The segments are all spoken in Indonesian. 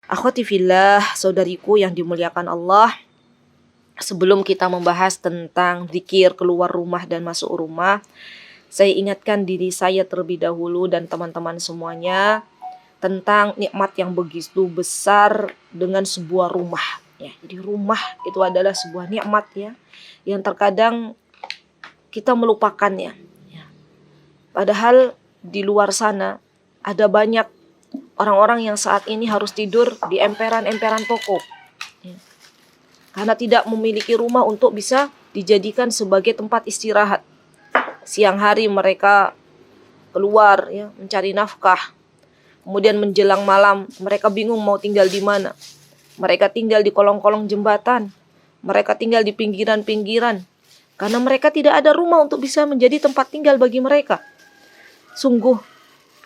Akhwati fillah, saudariku yang dimuliakan Allah, sebelum kita membahas tentang zikir keluar rumah dan masuk rumah, saya ingatkan diri saya terlebih dahulu dan teman-teman semuanya tentang nikmat yang begitu besar dengan sebuah rumah. Ya, jadi rumah itu adalah sebuah nikmat ya, yang terkadang kita melupakannya. Ya. Padahal di luar sana ada banyak orang-orang yang saat ini harus tidur di emperan-emperan toko. Ya. Karena tidak memiliki rumah untuk bisa dijadikan sebagai tempat istirahat. Siang hari mereka keluar ya, mencari nafkah. Kemudian menjelang malam mereka bingung mau tinggal di mana. Mereka tinggal di kolong-kolong jembatan. Mereka tinggal di pinggiran-pinggiran. Karena mereka tidak ada rumah untuk bisa menjadi tempat tinggal bagi mereka. Sungguh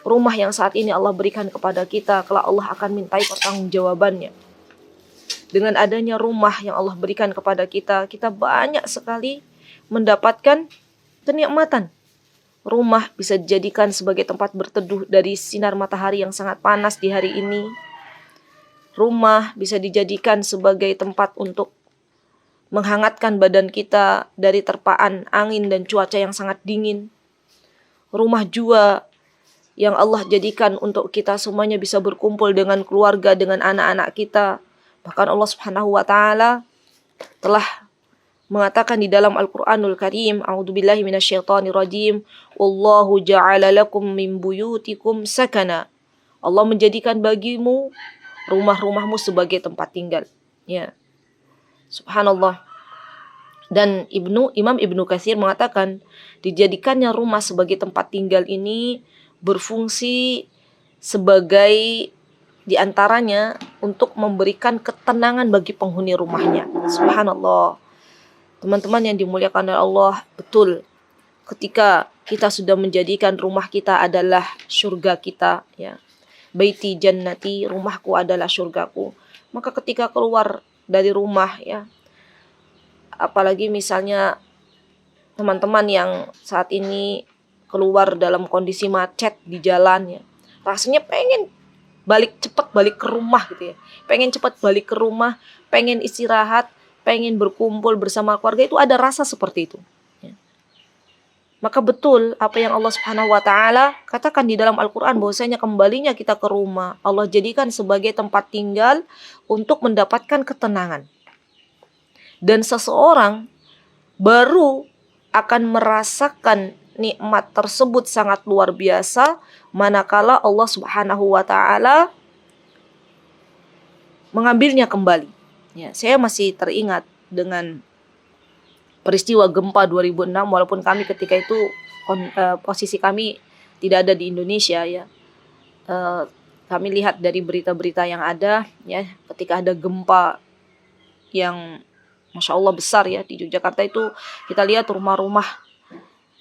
rumah yang saat ini Allah berikan kepada kita, kelak Allah akan mintai pertanggungjawabannya. Dengan adanya rumah yang Allah berikan kepada kita, kita banyak sekali mendapatkan kenikmatan. Rumah bisa dijadikan sebagai tempat berteduh dari sinar matahari yang sangat panas di hari ini. Rumah bisa dijadikan sebagai tempat untuk menghangatkan badan kita dari terpaan angin dan cuaca yang sangat dingin. Rumah jua yang Allah jadikan untuk kita semuanya bisa berkumpul dengan keluarga, dengan anak-anak kita. Bahkan Allah Subhanahu wa taala telah mengatakan di dalam Al-Qur'anul Karim, a'udzubillahi minasyaitonir rajim, wallahu ja'ala lakum min buyutikum sakana. Allah menjadikan bagimu rumah-rumahmu sebagai tempat tinggal. Ya. Subhanallah. Dan Imam Ibnu Katsir mengatakan, dijadikannya rumah sebagai tempat tinggal ini berfungsi sebagai diantaranya untuk memberikan ketenangan bagi penghuni rumahnya. Subhanallah. Teman-teman yang dimuliakan oleh Allah, betul. Ketika kita sudah menjadikan rumah kita adalah surga kita, ya. Baiti jannati, rumahku adalah surgaku. Maka ketika keluar dari rumah, ya, apalagi misalnya teman-teman yang saat ini keluar dalam kondisi macet di jalan, ya, rasanya pengen cepat balik ke rumah gitu ya. Pengen cepat balik ke rumah, pengen istirahat, pengen berkumpul bersama keluarga, itu ada rasa seperti itu. Ya. Maka betul apa yang Allah Subhanahu wa taala katakan di dalam Al-Qur'an, bahwasanya kembalinya kita ke rumah Allah jadikan sebagai tempat tinggal untuk mendapatkan ketenangan. Dan seseorang baru akan merasakan nikmat tersebut sangat luar biasa manakala Allah Subhanahu wa taala mengambilnya kembali. Ya, saya masih teringat dengan peristiwa gempa 2006, walaupun kami ketika itu posisi kami tidak ada di Indonesia ya. Kami lihat dari berita-berita yang ada ya, ketika ada gempa yang Masya Allah besar ya di Yogyakarta itu, kita lihat rumah-rumah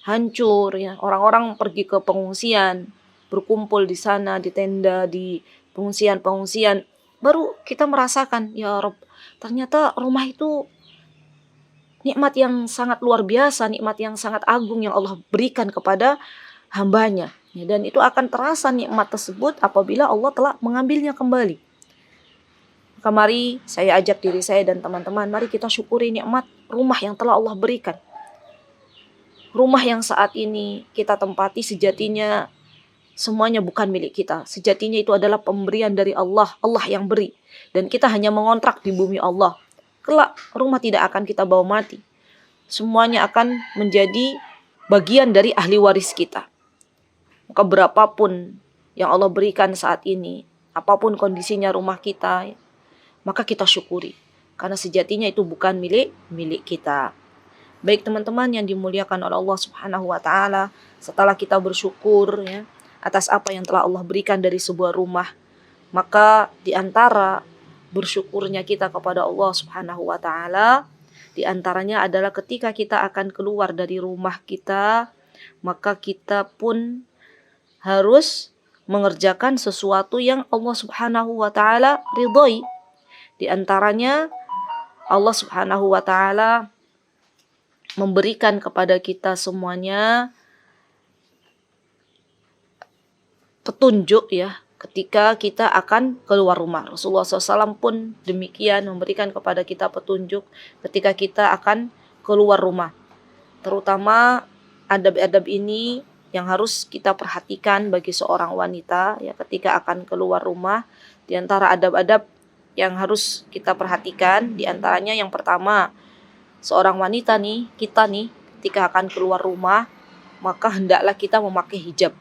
hancur ya, orang-orang pergi ke pengungsian, berkumpul di sana di tenda, di pengungsian, baru kita merasakan ya Rob, ternyata rumah itu nikmat yang sangat luar biasa, nikmat yang sangat agung yang Allah berikan kepada hambanya ya, dan itu akan terasa nikmat tersebut apabila Allah telah mengambilnya kembali. Maka mari saya ajak diri saya dan teman-teman, mari kita syukuri nikmat rumah yang telah Allah berikan. Rumah yang saat ini kita tempati sejatinya semuanya bukan milik kita. Sejatinya itu adalah pemberian dari Allah, Allah yang beri. Dan kita hanya mengontrak di bumi Allah. Kelak rumah tidak akan kita bawa mati. Semuanya akan menjadi bagian dari ahli waris kita. Maka berapapun yang Allah berikan saat ini, apapun kondisinya rumah kita, maka kita syukuri. Karena sejatinya itu bukan milik kita. Baik teman-teman yang dimuliakan oleh Allah Subhanahu wa taala, setelah kita bersyukur ya atas apa yang telah Allah berikan dari sebuah rumah, maka di antara bersyukurnya kita kepada Allah Subhanahu wa taala, di antaranya adalah ketika kita akan keluar dari rumah kita, maka kita pun harus mengerjakan sesuatu yang Allah Subhanahu wa taala ridhoi. Di antaranya Allah Subhanahu wa taala memberikan kepada kita semuanya petunjuk ya, ketika kita akan keluar rumah. Rasulullah SAW pun demikian memberikan kepada kita petunjuk ketika kita akan keluar rumah. Terutama adab-adab ini yang harus kita perhatikan bagi seorang wanita ya ketika akan keluar rumah. Di antara adab-adab yang harus kita perhatikan, di antaranya yang pertama, seorang wanita nih, kita nih ketika akan keluar rumah, maka hendaklah kita memakai hijab.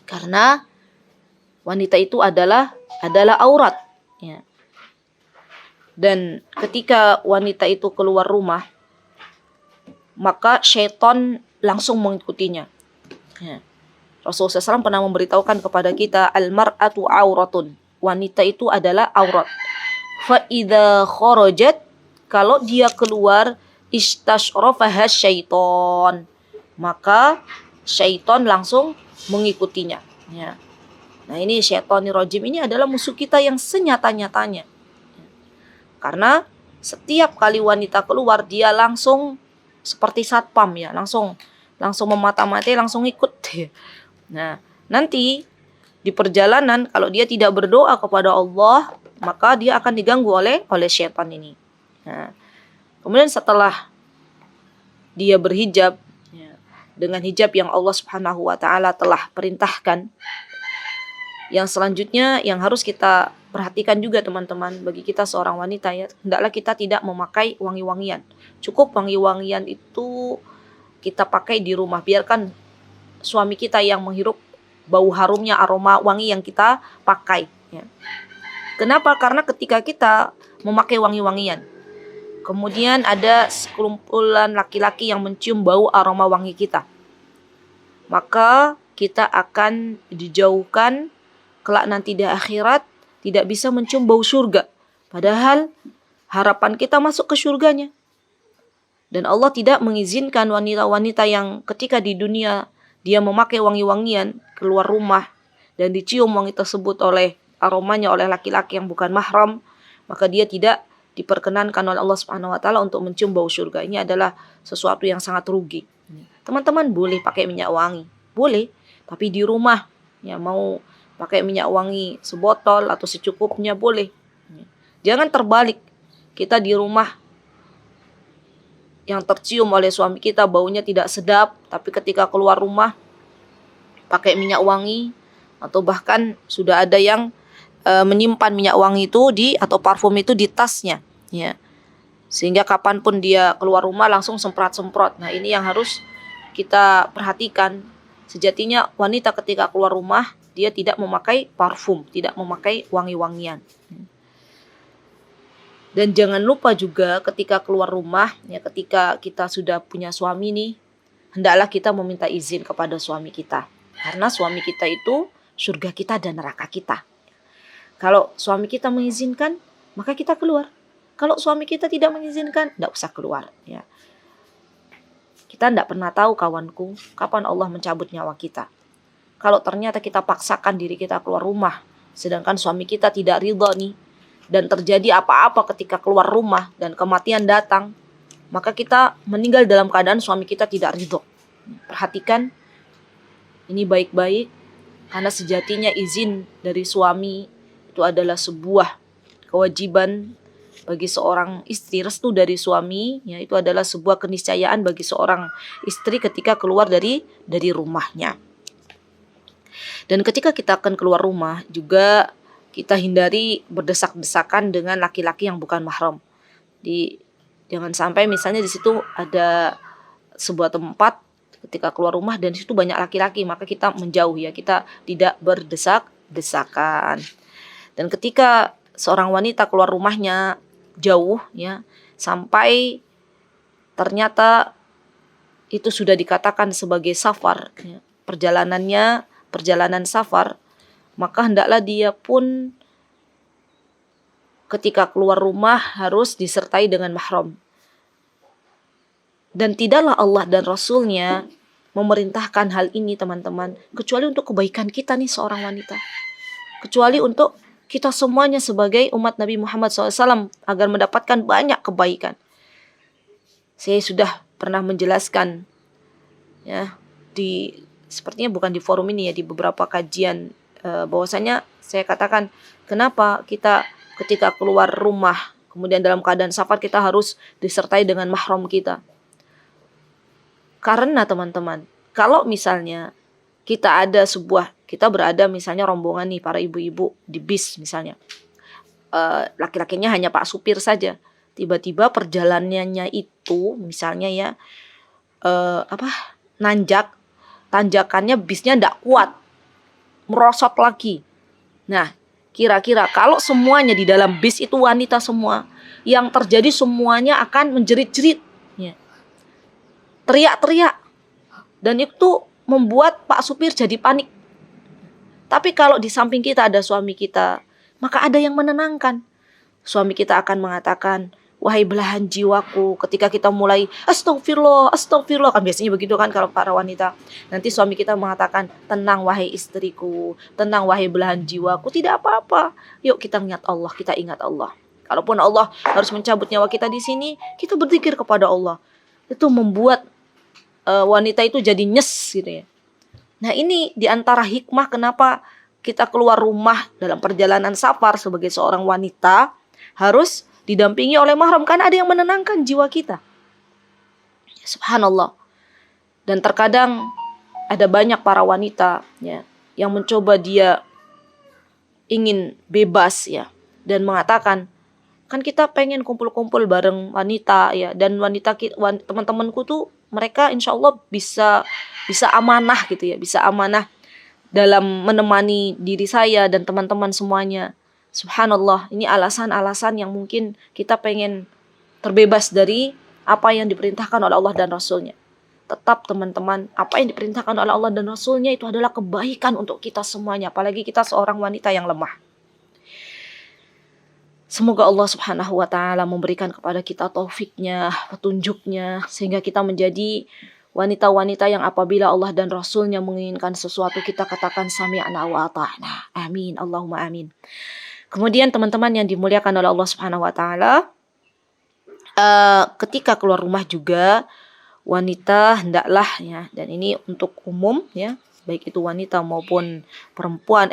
Karena wanita itu adalah aurat ya. Dan ketika wanita itu keluar rumah, maka syaitan langsung mengikutinya ya. Rasulullah SAW pernah memberitahukan kepada kita, al-mar'atu auratun, wanita itu adalah aurat. Fa idza kharajat, kalau dia keluar, istashrafaha syaitan, maka syaitan langsung mengikutinya ya. Nah, ini syaitonir rajim ini adalah musuh kita yang senyata-nyatanya. Karena setiap kali wanita keluar, dia langsung seperti satpam ya, langsung memata-matai, langsung ikut. Nah, nanti di perjalanan kalau dia tidak berdoa kepada Allah, maka dia akan diganggu oleh syaitan ini. Nah, kemudian setelah dia berhijab ya, dengan hijab yang Allah Subhanahu wa taala telah perintahkan, yang selanjutnya yang harus kita perhatikan juga teman-teman, bagi kita seorang wanita ya, hendaklah kita tidak memakai wangi-wangian. Cukup wangi-wangian itu kita pakai di rumah. Biarkan suami kita yang menghirup bau harumnya, aroma wangi yang kita pakai ya. Kenapa? Karena ketika kita memakai wangi-wangian, kemudian ada sekelumpulan laki-laki yang mencium bau aroma wangi kita, maka kita akan dijauhkan kelak nanti di akhirat, tidak bisa mencium bau surga. Padahal harapan kita masuk ke surganya. Dan Allah tidak mengizinkan wanita-wanita yang ketika di dunia dia memakai wangi-wangian keluar rumah dan dicium wangi tersebut oleh aromanya oleh laki-laki yang bukan mahram, maka dia tidak diperkenankan oleh Allah Subhanahu wa taala untuk mencium bau surga. Ini adalah sesuatu yang sangat rugi. Teman-teman boleh pakai minyak wangi, boleh, tapi di rumah ya, mau pakai minyak wangi sebotol atau secukupnya boleh. Jangan terbalik, kita di rumah yang tercium oleh suami kita baunya tidak sedap, tapi ketika keluar rumah pakai minyak wangi, atau bahkan sudah ada yang menyimpan minyak wangi itu atau parfum itu di tasnya ya. Sehingga kapanpun dia keluar rumah langsung semprot-semprot. Nah, ini yang harus kita perhatikan. Sejatinya wanita ketika keluar rumah dia tidak memakai parfum, tidak memakai wangi-wangian. Dan jangan lupa juga ketika keluar rumah, ya ketika kita sudah punya suami nih, hendaklah kita meminta izin kepada suami kita. Karena suami kita itu surga kita dan neraka kita. Kalau suami kita mengizinkan, maka kita keluar. Kalau suami kita tidak mengizinkan, tidak usah keluar. Ya. Kita tidak pernah tahu kawanku, kapan Allah mencabut nyawa kita. Kalau ternyata kita paksakan diri kita keluar rumah, sedangkan suami kita tidak ridha nih, dan terjadi apa-apa ketika keluar rumah dan kematian datang, maka kita meninggal dalam keadaan suami kita tidak ridha. Perhatikan ini baik-baik, karena sejatinya izin dari suami itu adalah sebuah kewajiban bagi seorang istri. Restu dari suami ya, itu adalah sebuah keniscayaan bagi seorang istri ketika keluar dari rumahnya. Dan ketika kita akan keluar rumah juga kita hindari berdesak-desakan dengan laki-laki yang bukan mahram. Jangan sampai misalnya di situ ada sebuah tempat ketika keluar rumah dan di situ banyak laki-laki, maka kita menjauh ya, kita tidak berdesak-desakan. Dan ketika seorang wanita keluar rumahnya jauh ya, sampai ternyata itu sudah dikatakan sebagai safar ya, perjalanan safar, maka hendaklah dia pun ketika keluar rumah harus disertai dengan mahram. Dan tidaklah Allah dan Rasulnya memerintahkan hal ini teman-teman, kecuali untuk kebaikan kita nih seorang wanita. Kecuali untuk kita semuanya sebagai umat Nabi Muhammad SAW agar mendapatkan banyak kebaikan. Saya sudah pernah menjelaskan ya, sepertinya bukan di forum ini ya, di beberapa kajian bahwasanya saya katakan, kenapa kita ketika keluar rumah kemudian dalam keadaan safar kita harus disertai dengan mahram kita. Karena teman-teman, kalau misalnya kita berada misalnya rombongan nih para ibu-ibu di bis misalnya, laki-lakinya hanya Pak Supir saja, tiba-tiba perjalanannya itu misalnya ya tanjakannya bisnya ndak kuat, merosot lagi. Nah, kira-kira kalau semuanya di dalam bis itu wanita semua, yang terjadi semuanya akan menjerit-jerit, ya, teriak-teriak, dan itu membuat Pak Supir jadi panik. Tapi kalau di samping kita ada suami kita, maka ada yang menenangkan. Suami kita akan mengatakan, wahai belahan jiwaku, ketika kita mulai astagfirullah, astagfirullah, kan biasanya begitu kan kalau para wanita. Nanti suami kita mengatakan, tenang wahai istriku, tenang wahai belahan jiwaku, tidak apa-apa. Yuk kita ingat Allah, kita ingat Allah. Kalaupun Allah harus mencabut nyawa kita di sini, kita berzikir kepada Allah. Itu membuat wanita itu jadi nyes gitu ya. Nah, ini diantara hikmah kenapa kita keluar rumah dalam perjalanan safar sebagai seorang wanita harus didampingi oleh mahram, karena ada yang menenangkan jiwa kita. Subhanallah. Dan terkadang ada banyak para wanita ya yang mencoba dia ingin bebas ya dan mengatakan, kan kita pengen kumpul-kumpul bareng wanita ya, dan teman-temanku tuh mereka insya Allah bisa amanah gitu ya, bisa amanah dalam menemani diri saya dan teman-teman semuanya. Subhanallah, ini alasan-alasan yang mungkin kita pengen terbebas dari apa yang diperintahkan oleh Allah dan Rasulnya. Tetap teman-teman, apa yang diperintahkan oleh Allah dan Rasulnya itu adalah kebaikan untuk kita semuanya, apalagi kita seorang wanita yang lemah. Semoga Allah Subhanahu wa ta'ala memberikan kepada kita taufiknya, petunjuknya, sehingga kita menjadi wanita-wanita yang apabila Allah dan Rasulnya menginginkan sesuatu, kita katakan sami'na wa ata'na. Amin, Allahumma amin. Kemudian teman-teman yang dimuliakan oleh Allah Subhanahu wa ta'ala, ketika keluar rumah juga wanita hendaklah ya, dan ini untuk umum ya, baik itu wanita maupun perempuan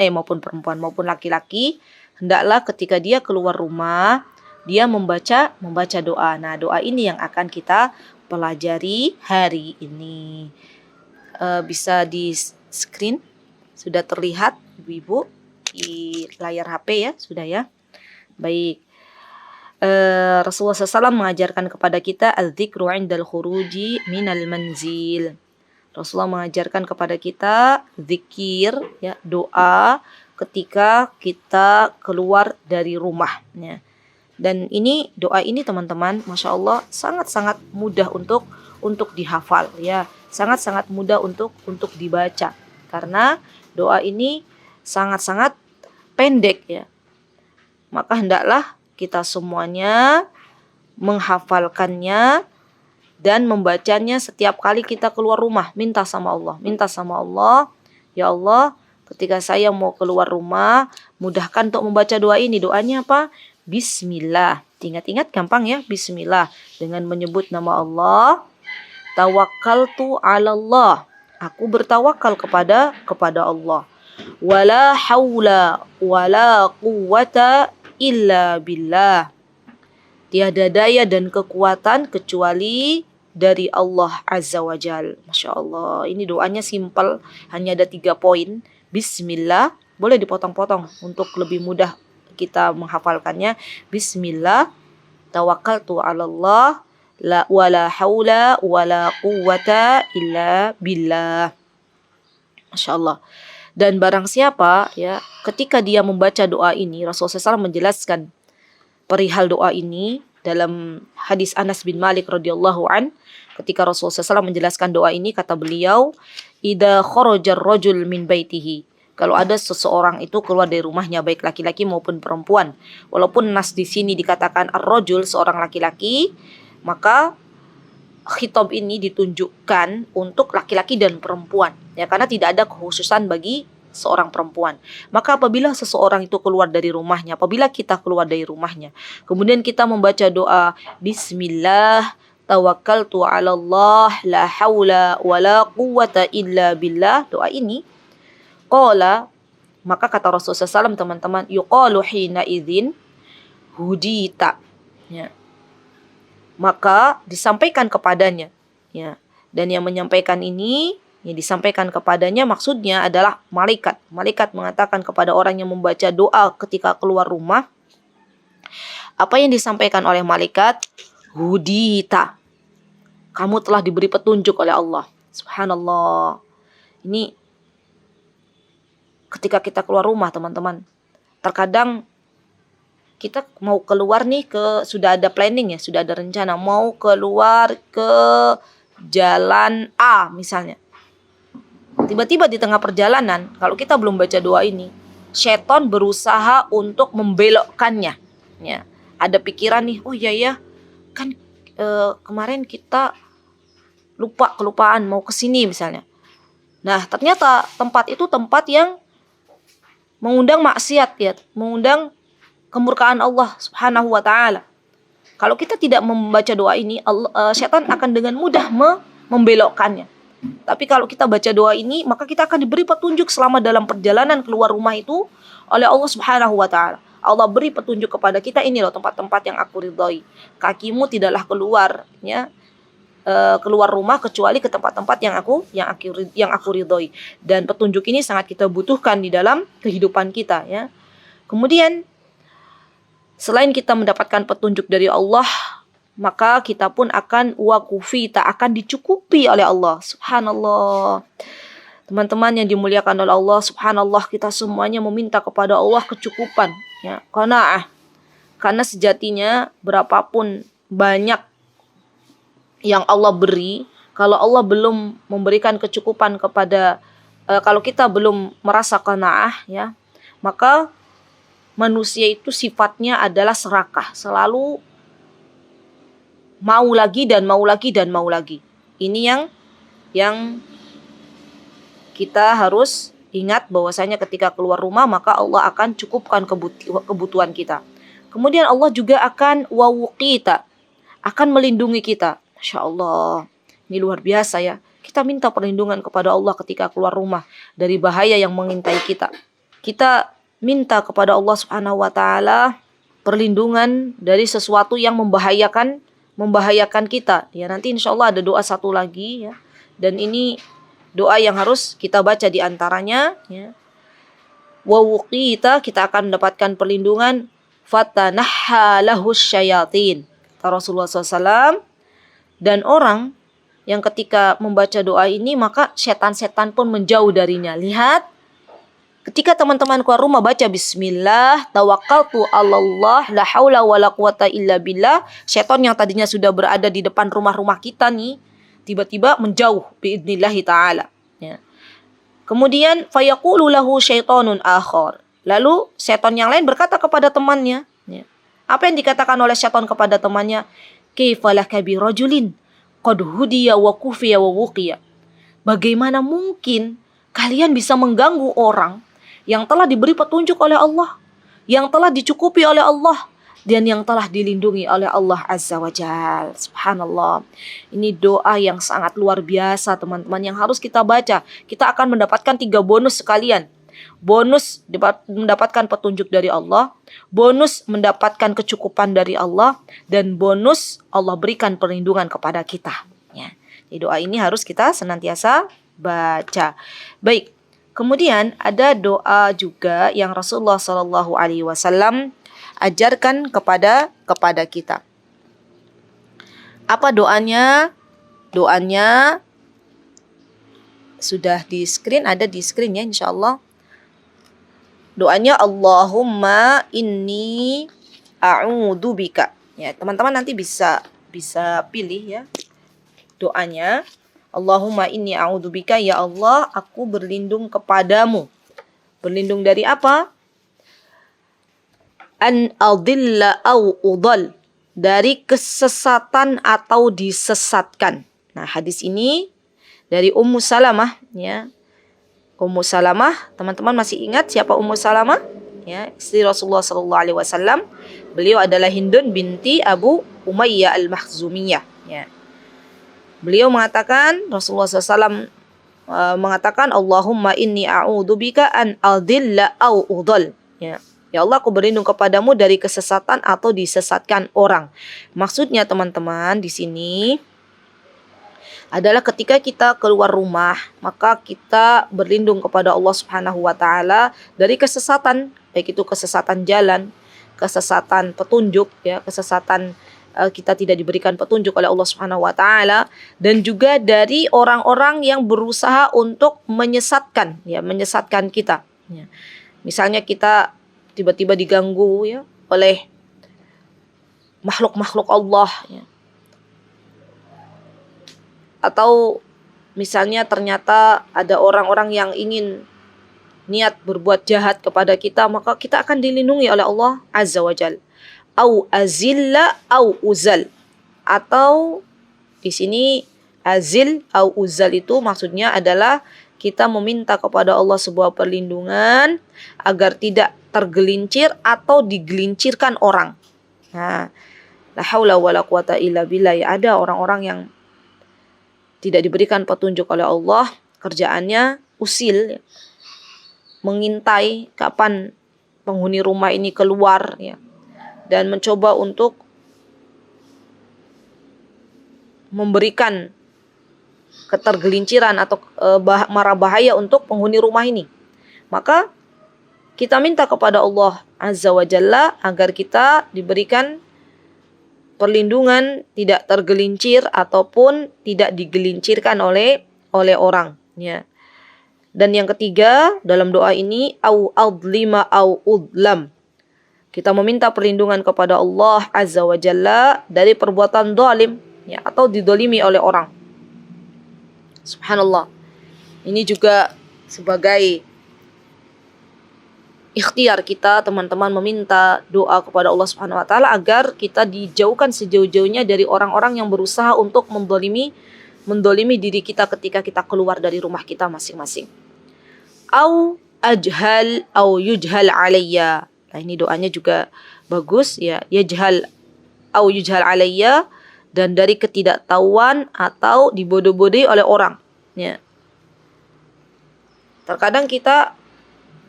maupun laki-laki, hendaklah ketika dia keluar rumah dia membaca doa. Nah, doa ini yang akan kita pelajari hari ini. Bisa di screen sudah terlihat ibu-ibu di layar HP ya, sudah ya. Baik. Rasulullah SAW mengajarkan kepada kita al-dzikru 'indal khuruji minal manzil. Rasulullah mengajarkan kepada kita zikir ya, doa ketika kita keluar dari rumah ya. Dan ini doa ini teman-teman, Masya Allah sangat-sangat mudah untuk dihafal ya, sangat-sangat mudah untuk dibaca, karena doa ini sangat-sangat pendek ya. Maka hendaklah kita semuanya menghafalkannya dan membacanya setiap kali kita keluar rumah. Minta sama Allah, ya Allah, ketika saya mau keluar rumah, mudahkan untuk membaca doa ini. Doanya apa? Bismillah. Ingat-ingat gampang ya, Bismillah. Dengan menyebut nama Allah. Tawakkaltu 'ala Allah. Aku bertawakal kepada Allah. Wala haula wala quwwata illa billah. Tiada daya dan kekuatan kecuali dari Allah Azza wa Jal. Masya Allah, ini doanya simpel, hanya ada 3 poin. Bismillah, boleh dipotong-potong untuk lebih mudah kita menghafalkannya. Bismillah, tawakkaltu 'ala Allah, la wala haula wala quwwata illa billah. Masya Allah. Dan barang siapa ya, ketika dia membaca doa ini, Rasulullah SAW menjelaskan perihal doa ini dalam hadis Anas bin Malik radhiyallahu an. Ketika Rasulullah SAW menjelaskan doa ini, kata beliau, idza kharajar rajul min baitihi. Kalau ada seseorang itu keluar dari rumahnya, baik laki-laki maupun perempuan. Walaupun nas di sini dikatakan ar-rajul, seorang laki-laki, maka khitab ini ditunjukkan untuk laki-laki dan perempuan ya, karena tidak ada kekhususan bagi seorang perempuan. Maka apabila seseorang itu keluar dari rumahnya, apabila kita keluar dari rumahnya, kemudian kita membaca doa Bismillah, tawakkaltu 'ala Allah, la haula wala quwwata illa billah, doa ini qala Maka kata Rasulullah SAW, teman-teman, yuqalu hina idzin hudita. Ya. Maka disampaikan kepadanya. Ya. Dan yang menyampaikan ini, yang disampaikan kepadanya maksudnya adalah malaikat. Malaikat mengatakan kepada orang yang membaca doa ketika keluar rumah, apa yang disampaikan oleh malaikat? Hudita. Kamu telah diberi petunjuk oleh Allah. Subhanallah. Ini ketika kita keluar rumah, teman-teman. Terkadang kita mau keluar nih sudah ada planning ya, sudah ada rencana. Mau keluar ke jalan A misalnya. Tiba-tiba di tengah perjalanan, kalau kita belum baca doa ini, syaitan berusaha untuk membelokkannya. Ya. Ada pikiran nih, oh iya ya, kan kemarin kita kelupaan mau ke sini misalnya. Nah, ternyata tempat itu tempat yang mengundang maksiat ya, mengundang kemurkaan Allah Subhanahu wa taala. Kalau kita tidak membaca doa ini, syaitan akan dengan mudah membelokkannya. Tapi kalau kita baca doa ini, maka kita akan diberi petunjuk selama dalam perjalanan keluar rumah itu oleh Allah Subhanahu wa taala. Allah beri petunjuk kepada kita, ini loh tempat-tempat yang aku ridhoi. Kakimu tidaklah keluar ya, keluar rumah kecuali ke tempat-tempat yang aku ridhoi. Dan petunjuk ini sangat kita butuhkan di dalam kehidupan kita ya. Kemudian selain kita mendapatkan petunjuk dari Allah, maka kita pun akan tak akan dicukupi oleh Allah. Subhanallah. Teman-teman yang dimuliakan oleh Allah, subhanallah, kita semuanya meminta kepada Allah kecukupan, ya, qanaah. Karena sejatinya berapapun banyak yang Allah beri, kalau Allah belum memberikan kecukupan kepada kalau kita belum merasa qanaah ya, maka manusia itu sifatnya adalah serakah, selalu mau lagi dan mau lagi dan mau lagi. Ini yang kita harus ingat bahwasanya ketika keluar rumah maka Allah akan cukupkan kebutuhan kita. Kemudian Allah juga akan wawuqita, akan melindungi kita. Masya Allah, ini luar biasa ya. Kita minta perlindungan kepada Allah ketika keluar rumah dari bahaya yang mengintai kita. Kita minta kepada Allah Subhanahu wa taala perlindungan dari sesuatu yang membahayakan kita. Ya, nanti insya Allah ada doa satu lagi ya. Dan ini doa yang harus kita baca di antaranya ya. Wa wuqita, kita akan mendapatkan perlindungan, fatanahha lahus syayatin. Kata Rasulullah SAW, dan orang yang ketika membaca doa ini maka setan-setan pun menjauh darinya. Lihat, ketika teman-teman keluar rumah baca bismillah, tawakkaltu 'alallah, la haula wala quwata illa billah, setan yang tadinya sudah berada di depan rumah-rumah kita nih tiba-tiba menjauh biidnillahi ta'ala ya. Kemudian fayaqulu lahu syaitonun akhar, lalu setan yang lain berkata kepada temannya ya. Apa yang dikatakan oleh setan kepada temannya? Kaifalaka bi rajulin qad hudiya wa kufiya wa wuqiya. Bagaimana mungkin kalian bisa mengganggu orang yang telah diberi petunjuk oleh Allah, yang telah dicukupi oleh Allah, dan yang telah dilindungi oleh Allah Azza wa Jal. Subhanallah. Ini doa yang sangat luar biasa teman-teman yang harus kita baca. Kita akan mendapatkan 3 bonus sekalian. Bonus mendapatkan petunjuk dari Allah, bonus mendapatkan kecukupan dari Allah, dan bonus Allah berikan perlindungan kepada kita ya. Jadi doa ini harus kita senantiasa baca. Baik. Kemudian ada doa juga yang Rasulullah SAW ajarkan kepada kita. Apa doanya? Doanya sudah di screen, ada di screen ya insyaallah. Doanya Allahumma inni a'udzubika. Ya, teman-teman nanti bisa pilih ya doanya. Allahumma inni a'udzubika, ya Allah, aku berlindung kepadamu. Berlindung dari apa? An adilla au udal, dari kesesatan atau disesatkan. Nah, hadis ini dari Ummu Salamah ya. Ummu Salamah, teman-teman masih ingat siapa Ummu Salamah? Ya, istri Rasulullah SAW. Beliau adalah Hindun binti Abu Umayyah al-Makhzumiyah ya. Beliau mengatakan Rasulullah SAW mengatakan Allahumma inni a'udzubika an adilla au udhal. Ya. Ya Allah, aku berlindung kepadamu dari kesesatan atau disesatkan orang. Maksudnya teman-teman di sini adalah ketika kita keluar rumah, maka kita berlindung kepada Allah Subhanahu wa taala dari kesesatan, baik itu kesesatan jalan, kesesatan petunjuk, ya, kesesatan kita tidak diberikan petunjuk oleh Allah Subhanahu wa taala, dan juga dari orang-orang yang berusaha untuk menyesatkan, ya, menyesatkan kita, ya. Misalnya kita tiba-tiba diganggu, ya, oleh makhluk-makhluk Allah, ya. Atau misalnya ternyata ada orang-orang yang ingin niat berbuat jahat kepada kita, maka kita akan dilindungi oleh Allah Azza wa Jal. Au azilla au uzal. Atau di sini azil au uzal itu maksudnya adalah kita meminta kepada Allah sebuah perlindungan agar tidak tergelincir atau digelincirkan orang. Nah, la haula wala quwata illa billah. Ada orang-orang yang tidak diberikan petunjuk oleh Allah, kerjaannya usil, ya, mengintai kapan penghuni rumah ini keluar, ya, dan mencoba untuk memberikan ketergelinciran atau mara bahaya untuk penghuni rumah ini. Maka kita minta kepada Allah Azza wa Jalla agar kita diberikan perlindungan, tidak tergelincir ataupun tidak digelincirkan oleh orang, ya. Dan yang ketiga dalam doa ini au adlima au udlam. Kita meminta perlindungan kepada Allah Azza wa Jalla dari perbuatan zalim, ya, atau didolimi oleh orang. Subhanallah. Ini juga sebagai ikhtiar kita, teman-teman, meminta doa kepada Allah Subhanahu wa taala agar kita dijauhkan sejauh-jauhnya dari orang-orang yang berusaha untuk mendolimi diri kita ketika kita keluar dari rumah kita masing-masing. Au ajhal au yujhal alayya. Nah, ini doanya juga bagus, ya. Yajhal au yujhal alayya, dan dari ketidaktahuan atau dibodoh-bodohi oleh orang, ya. Terkadang kita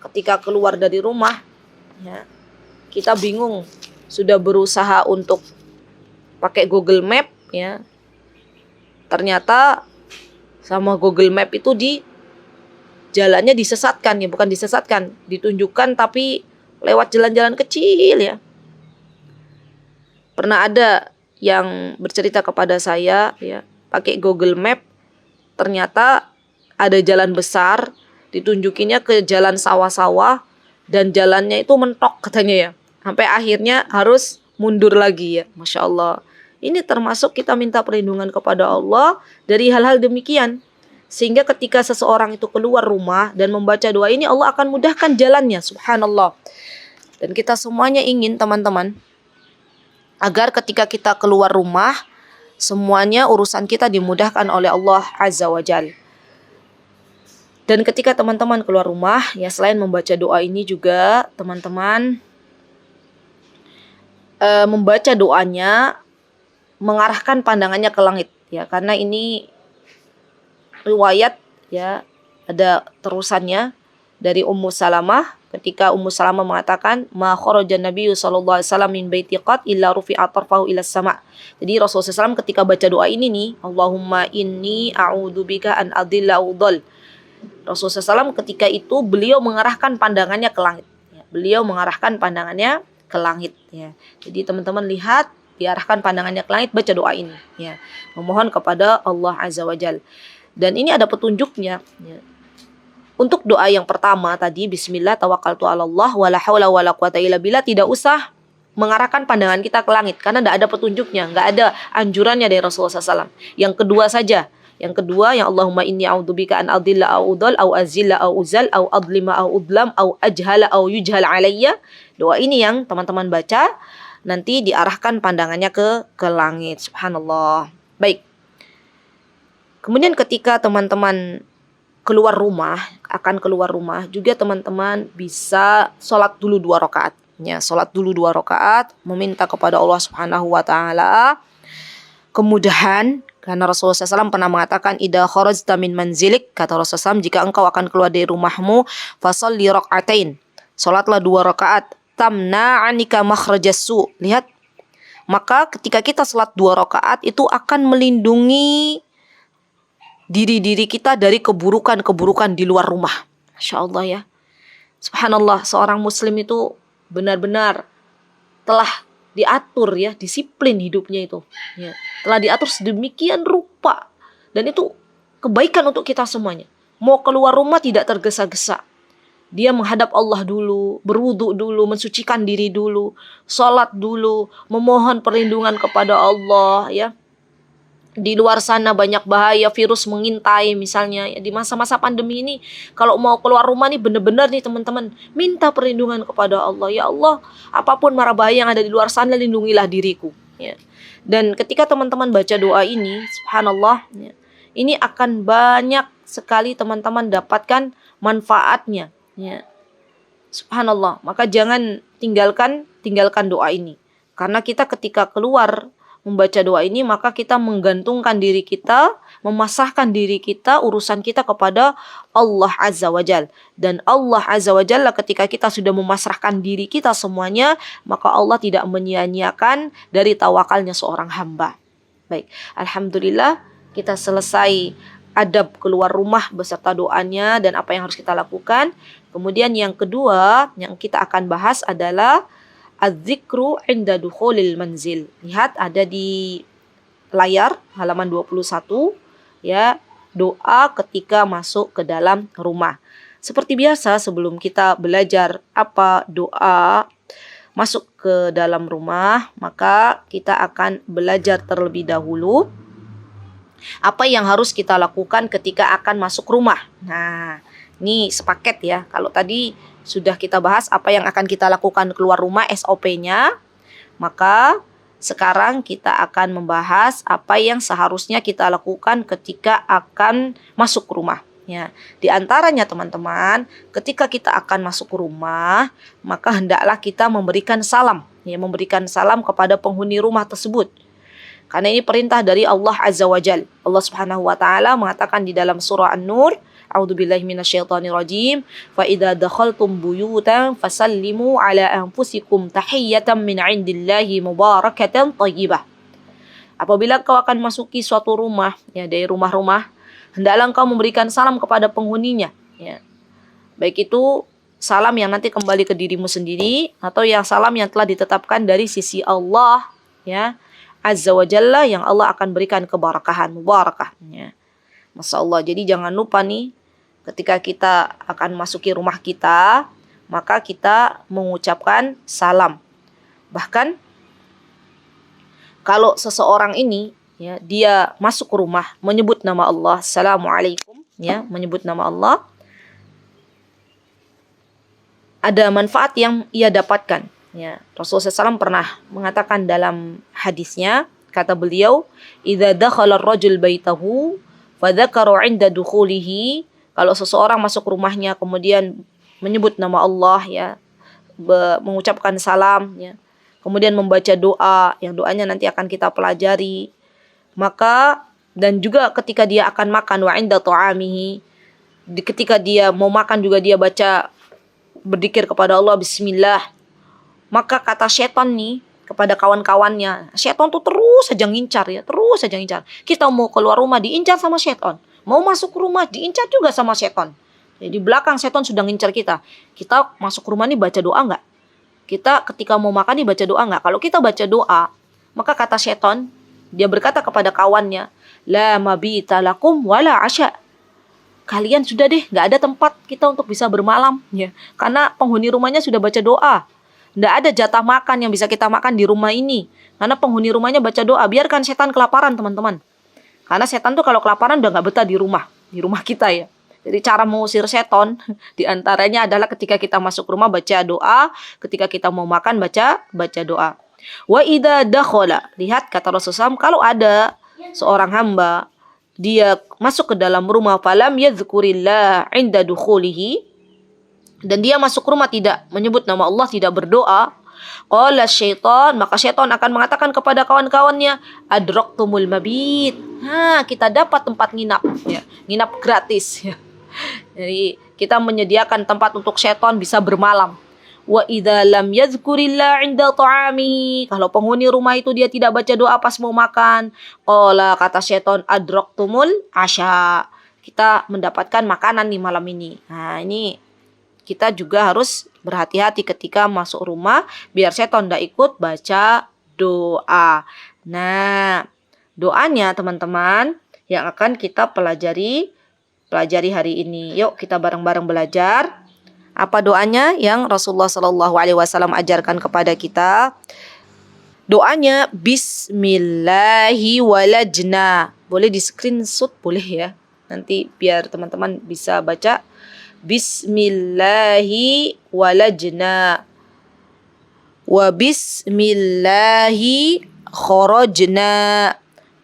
ketika keluar dari rumah, ya, kita bingung, sudah berusaha untuk pakai Google Map, ya. Ternyata sama Google Map itu jalannya disesatkan, ya, bukan disesatkan, ditunjukkan tapi lewat jalan-jalan kecil, ya. Pernah ada yang bercerita kepada saya, ya, pakai Google Map, ternyata ada jalan besar, ditunjukinya ke jalan sawah-sawah, dan jalannya itu mentok katanya, ya. Sampai akhirnya harus mundur lagi, ya. Masya Allah. Ini termasuk kita minta perlindungan kepada Allah dari hal-hal demikian. Sehingga ketika seseorang itu keluar rumah dan membaca doa ini, Allah akan mudahkan jalannya. Subhanallah. Dan kita semuanya ingin, teman-teman, agar ketika kita keluar rumah, semuanya urusan kita dimudahkan oleh Allah Azza wa Jalla. Dan ketika teman-teman keluar rumah, ya, selain membaca doa ini juga teman-teman membaca doanya mengarahkan pandangannya ke langit, ya, karena ini riwayat, ya, ada terusannya dari Ummu Salamah, ketika Ummu Salamah mengatakan ma kharajan nabiyyu sallallahu alaihi wasallam min baiti qat illa rufi'a tarfahu ila sama. Jadi Rasulullah SAW ketika baca doa ini nih, Allahumma inni a'udzubika an adilla udhal. Rasulullah SAW ketika itu beliau mengarahkan pandangannya ke langit, ya. Beliau mengarahkan pandangannya ke langit, ya. Jadi teman-teman lihat, diarahkan pandangannya ke langit, baca doa ini, ya, memohon kepada Allah Azza wa Jalla. Dan ini ada petunjuknya, ya. Untuk doa yang pertama tadi, Bismillah tawakkaltu 'alallah wala haula wala quwata illa billah, tidak usah mengarahkan pandangan kita ke langit karena tidak ada petunjuknya, nggak ada anjurannya dari Rasulullah SAW. Yang kedua saja. Yang kedua, yang Allahumma inni a'udzubika an adilla au udhal au azilla au uzal au adlima au udlam au ajhala au yujhal alayya. Doa ini yang teman-teman baca, nanti diarahkan pandangannya ke langit. Subhanallah. Baik. Kemudian ketika teman-teman akan keluar rumah, juga teman-teman bisa sholat dulu 2 rakaat. Ya, sholat dulu 2 rakaat, meminta kepada Allah Subhanahu wa taala kemudahan Karena Rasulullah SAW pernah mengatakan, idza kharajta min manzilik, kata Rasulullah SAW, jika engkau akan keluar dari rumahmu, fasalli rak'atain, salatlah 2 rakaat, tamna anika makhrajas su. Lihat, maka ketika kita salat 2 rakaat itu akan melindungi diri-diri kita dari keburukan-keburukan di luar rumah. Masya Allah ya. Subhanallah, seorang muslim itu benar-benar telah diatur ya, disiplin hidupnya itu. Ya, telah diatur sedemikian rupa. Dan itu kebaikan untuk kita semuanya. Mau keluar rumah tidak tergesa-gesa. Dia menghadap Allah dulu, berwudu dulu, mensucikan diri dulu, sholat dulu, memohon perlindungan kepada Allah ya. Di luar sana banyak bahaya, virus mengintai misalnya ya, di masa-masa pandemi ini. Kalau mau keluar rumah nih benar-benar nih teman-teman, minta perlindungan kepada Allah. Ya Allah, apapun mara bahaya yang ada di luar sana, lindungilah diriku ya. Dan ketika teman-teman baca doa ini, subhanallah ya, ini akan banyak sekali teman-teman dapatkan manfaatnya ya. Subhanallah, maka jangan tinggalkan doa ini. Karena kita ketika keluar membaca doa ini, maka kita menggantungkan diri kita, memasrahkan diri kita, urusan kita kepada Allah Azza wa Jal. Dan Allah Azza wa Jalla ketika kita sudah memasrahkan diri kita semuanya, maka Allah tidak menyia-nyiakan dari tawakalnya seorang hamba. Baik, Alhamdulillah kita selesai adab keluar rumah beserta doanya dan apa yang harus kita lakukan. Kemudian yang kedua yang kita akan bahas adalah az-zikru 'inda dukhulil manzil. Lihat ada di layar halaman 21 ya, doa ketika masuk ke dalam rumah. Seperti biasa sebelum kita belajar apa doa masuk ke dalam rumah, maka kita akan belajar terlebih dahulu apa yang harus kita lakukan ketika akan masuk rumah. Nah, ini sepaket ya. Kalau tadi sudah kita bahas apa yang akan kita lakukan keluar rumah, SOP-nya. Maka sekarang kita akan membahas apa yang seharusnya kita lakukan ketika akan masuk rumah. Ya, di antaranya teman-teman, ketika kita akan masuk rumah, maka hendaklah kita memberikan salam. Ya, memberikan salam kepada penghuni rumah tersebut. Karena ini perintah dari Allah Azza wa Jal. Allah Subhanahu wa Ta'ala mengatakan di dalam surah An-Nur, A'udzubillahi minasyaitonirrajim. Fa idza dakhaltum buyutan fasallimu ala anfusikum tahiyyatan min 'indillahi mubarakatan thayyibah. Apabila kau akan masuki suatu rumah ya, dari rumah-rumah, hendaklah engkau memberikan salam kepada penghuninya ya. Baik itu salam yang nanti kembali ke dirimu sendiri atau yang salam yang telah ditetapkan dari sisi Allah ya, Azza wa Jalla, yang Allah akan berikan keberkahan, mubarakah ya. Masya Allah. Jadi jangan lupa nih, ketika kita akan masuki rumah kita, maka kita mengucapkan salam. Bahkan kalau seseorang ini ya, dia masuk ke rumah menyebut nama Allah, Assalamualaikum ya, menyebut nama Allah, ada manfaat yang ia dapatkan ya. Rasulullah SAW pernah mengatakan dalam hadisnya, kata beliau, idza dakhala ar-rajul baitahu fa dzakara 'inda dukhulihi, kalau seseorang masuk rumahnya kemudian menyebut nama Allah ya, mengucapkan salam ya, kemudian membaca doa, yang doanya nanti akan kita pelajari, maka dan juga ketika dia akan makan, wa 'inda ta'amihi, ketika dia mau makan juga dia baca, berzikir kepada Allah, bismillah, maka kata setan nih kepada kawan-kawannya, setan tuh terus saja ngincar ya, terus saja ngincar. Kita mau keluar rumah diincar sama setan, mau masuk rumah diincar juga sama setan. Jadi di belakang setan sudah ngincar kita. Kita masuk rumah nih baca doa nggak? Kita ketika mau makan nih baca doa nggak? Kalau kita baca doa, maka kata setan, dia berkata kepada kawannya, la mabita lakum wala asya. Kalian sudah deh, nggak ada tempat kita untuk bisa bermalam ya, karena penghuni rumahnya sudah baca doa. Nggak ada jatah makan yang bisa kita makan di rumah ini, karena penghuni rumahnya baca doa. Biarkan setan kelaparan teman-teman. Karena setan tuh kalau kelaparan udah nggak betah di rumah kita ya. Jadi cara mengusir setan diantaranya adalah ketika kita masuk rumah baca doa, ketika kita mau makan baca doa. Wa idza dakhala, lihat kata Rasulullah SAW, kalau ada seorang hamba dia masuk ke dalam rumah, falam yadhkurillah 'inda dukhulihi, dan dia masuk rumah tidak menyebut nama Allah, tidak berdoa, Qala syaitan, maka syaitan akan mengatakan kepada kawan-kawannya, adraktumul mabit. Kita dapat tempat nginap, ya. Nginap gratis, ya. Jadi kita menyediakan tempat untuk syaitan bisa bermalam. Wa idza lam yadhkurillah 'inda ta'ami. Kalau penghuni rumah itu dia tidak baca doa pas mau makan, qala, kata syaitan, adraktumul asya. Kita mendapatkan makanan di malam ini. Nah, ini kita juga harus berhati-hati ketika masuk rumah biar syaitan tidak ikut baca doa. Nah, doanya teman-teman yang akan kita pelajari hari ini. Yuk kita bareng-bareng belajar. Apa doanya yang Rasulullah SAW ajarkan kepada kita? Doanya Bismillahi walajna. Boleh di screenshot, boleh ya. Nanti biar teman-teman bisa baca. Bismillahi walajna. Wa bismillahi kharajna.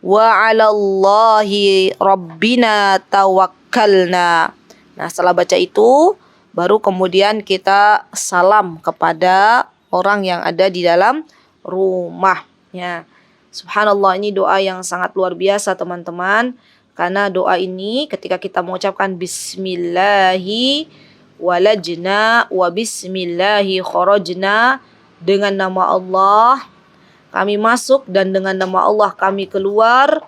Wa 'alallahi rabbina tawakkalna. Nah, setelah baca itu baru kemudian kita salam kepada orang yang ada di dalam rumah. Ya. Subhanallah, ini doa yang sangat luar biasa teman-teman. Karena doa ini ketika kita mengucapkan Bismillahi walajna wa bismillahi kharajna, dengan nama Allah kami masuk dan dengan nama Allah kami keluar.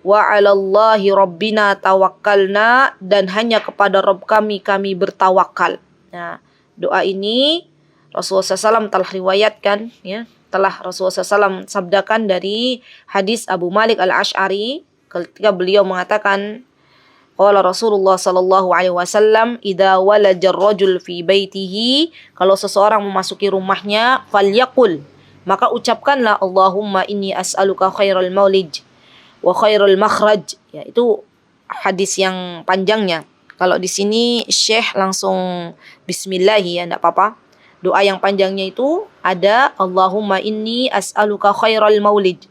Wa 'alallahi rabbina tawakkalna, dan hanya kepada Rabb kami bertawakal. Nah, doa ini Rasulullah SAW telah riwayatkan, ya, telah Rasulullah SAW sabdakan dari hadis Abu Malik Al-Asy'ari ketika beliau mengatakan, qala Rasulullah sallallahu alaihi wasallam, idza walaja ar-rajul fi baitihi, kalau seseorang memasuki rumahnya, falyaqul, maka ucapkanlah Allahumma inni as'aluka khairal maulij wa khairul makhraj. Ya, itu hadis yang panjangnya. Kalau di sini Syekh langsung bismillah, ya, enggak apa-apa. Doa yang panjangnya itu ada Allahumma inni as'aluka khairal maulid.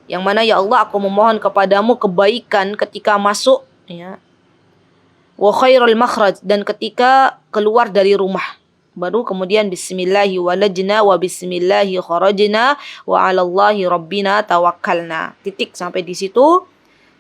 Yang mana, ya Allah, aku memohon kepadamu kebaikan ketika masuk, ya. Wa khairul makhraj, dan ketika keluar dari rumah. Baru kemudian bismillahi walajna wa bismillahi kharajna wa 'alallahi rabbina tawakkalna. Titik sampai di situ.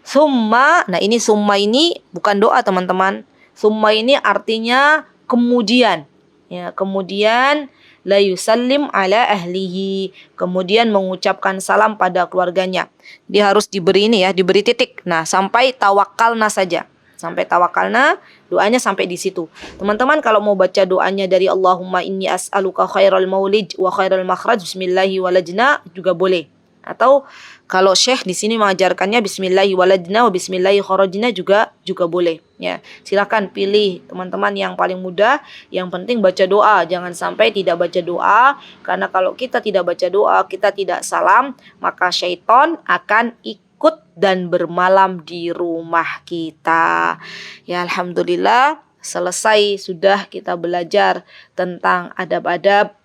Summa, nah ini summa ini bukan doa teman-teman. Summa ini artinya kemudian. Ya, kemudian la yusallim ala ahlihi, kemudian mengucapkan salam pada keluarganya. Dia harus diberi ini, ya, diberi titik. Nah, sampai tawakkalna saja. Sampai tawakkalna, doanya sampai di situ. Teman-teman kalau mau baca doanya dari Allahumma inni as'aluka khairal maulid wa khairal makhraj bismillahi walajna juga boleh. Atau kalau Syekh di sini mengajarkannya bismillahi walajna wa bismillahi kharajna juga boleh, ya. Silakan pilih teman-teman yang paling mudah. Yang penting baca doa, jangan sampai tidak baca doa, karena kalau kita tidak baca doa, kita tidak salam, maka syaitan akan ikut dan bermalam di rumah kita. Ya, alhamdulillah selesai sudah kita belajar tentang adab-adab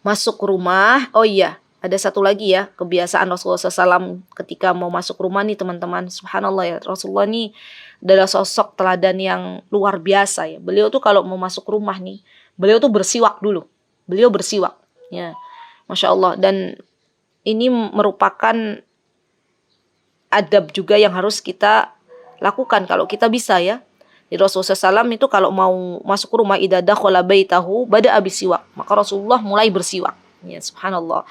masuk rumah. Oh iya, ada satu lagi, ya, kebiasaan Rasulullah SAW ketika mau masuk rumah nih teman-teman. Subhanallah, ya, Rasulullah ini adalah sosok teladan yang luar biasa, ya. Beliau tuh kalau mau masuk rumah nih, beliau tuh bersiwak dulu. Beliau bersiwak, ya. Masya Allah. Dan ini merupakan adab juga yang harus kita lakukan kalau kita bisa, ya. Di Rasulullah SAW itu kalau mau masuk rumah, idza dakhala baitahu bada'a bisiwak, maka Rasulullah mulai bersiwak. Ya, subhanallah.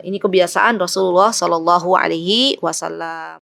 Ini kebiasaan Rasulullah SAW.